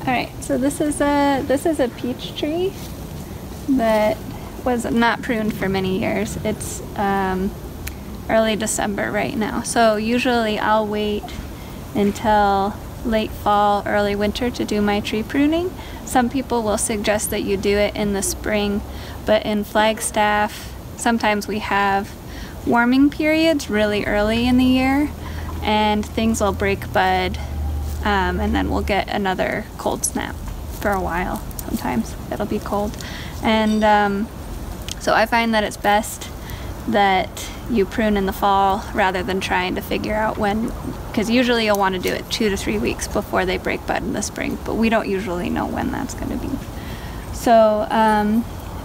Alright, so this is a peach tree that was not pruned for many years. It's early December right now. So usually I'll wait until late fall, early winter to do my tree pruning. Some people will suggest that you do it in the spring, but in Flagstaff, sometimes we have warming periods really early in the year and things will break bud, and then we'll get another cold snap for a while. Sometimes it'll be cold. And so I find that it's best that you prune in the fall rather than trying to figure out when, because usually you'll want to do it 2 to 3 weeks before they break bud in the spring, but we don't usually know when that's going to be. So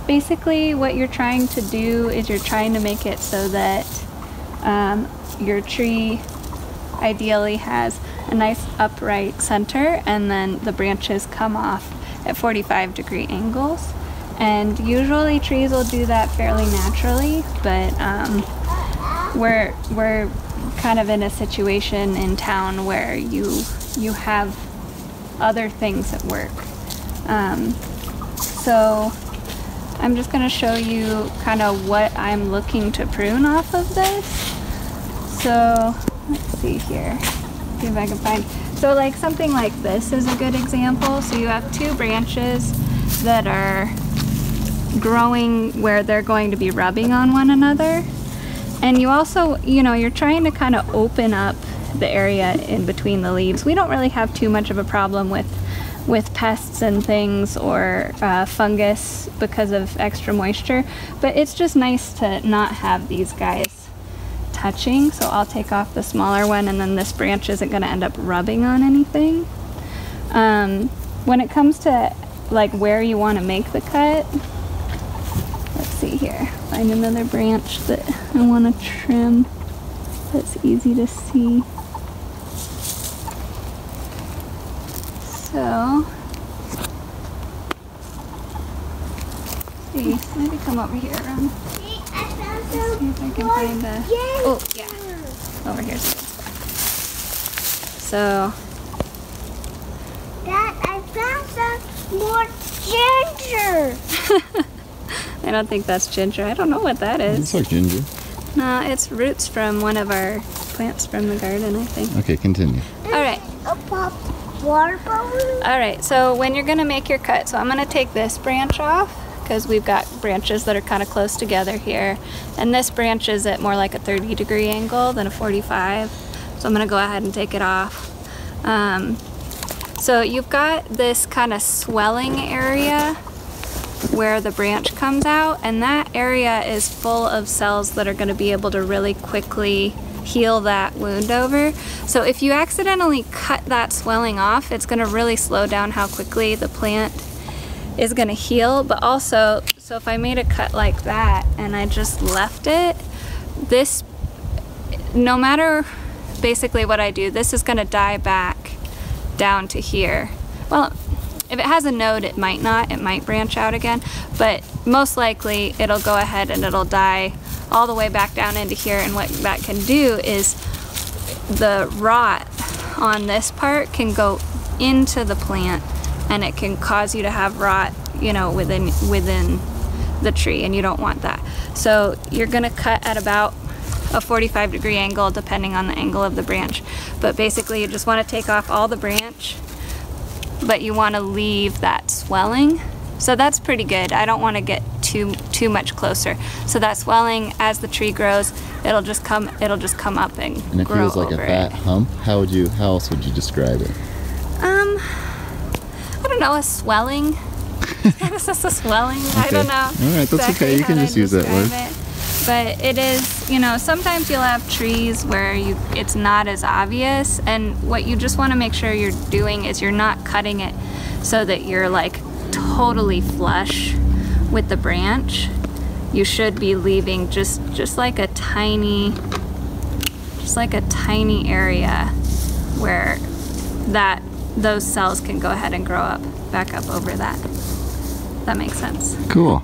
basically what you're trying to do is you're trying to make it so that your tree ideally has a nice upright center and then the branches come off at 45-degree angles. And usually trees will do that fairly naturally, but we're kind of in a situation in town where you have other things at work. So I'm just going to show you kind of what I'm looking to prune off of this. So let's see here, see if I can find. So like something like this is a good example. So you have 2 branches that are growing where they're going to be rubbing on one another. And you also, you know, you're trying to kind of open up the area in between the leaves. We don't really have too much of a problem with pests and things or fungus because of extra moisture, but it's just nice to not have these guys touching. So I'll take off the smaller one and then this branch isn't going to end up rubbing on anything. When it comes to like where you want to make the cut, let's see here, find another branch that I want to trim that's easy to see. So, see, maybe come over here, Ron. See, I found See if I can find a, oh yeah, over here. So, Dad, I found some more ginger. I don't think that's ginger. I don't know what that is. It's like ginger. No, it's roots from one of our plants from the garden, I think. Okay, continue. All right. A pop water balloon. All right, so when you're gonna make your cut, so I'm gonna take this branch off because we've got branches that are kind of close together here. And this branch is at more like a 30-degree angle than a 45. So I'm gonna go ahead and take it off. So you've got this kind of swelling area where the branch comes out, and that area is full of cells that are going to be able to really quickly heal that wound over. So if you accidentally cut that swelling off, it's going to really slow down how quickly the plant is going to heal. But also, so if I made a cut like that and I just left it, this, no matter basically what I do, this is going to die back down to here. Well, if it has a node, it might not. It might branch out again, but most likely it'll go ahead and it'll die all the way back down into here. And what that can do is the rot on this part can go into the plant and it can cause you to have rot, you know, within the tree, and you don't want that. So you're gonna cut at about a 45-degree angle depending on the angle of the branch. But basically you just want to take off all the branch, but you want to leave that swelling. So that's pretty good. I don't want to get too much closer. So that swelling, as the tree grows, it'll just come up and it grow feels like over a fat hump. How else would you describe it? I don't know, a swelling. It's just a swelling. Okay. I don't know. All right, that's okay. You can just use that word. But it is, you know, sometimes you'll have trees where it's not as obvious, and what you just want to make sure you're doing is you're not cutting it so that you're like totally flush with the branch. You should be leaving just like a tiny area where those cells can go ahead and grow up back up over that. That makes sense. Cool.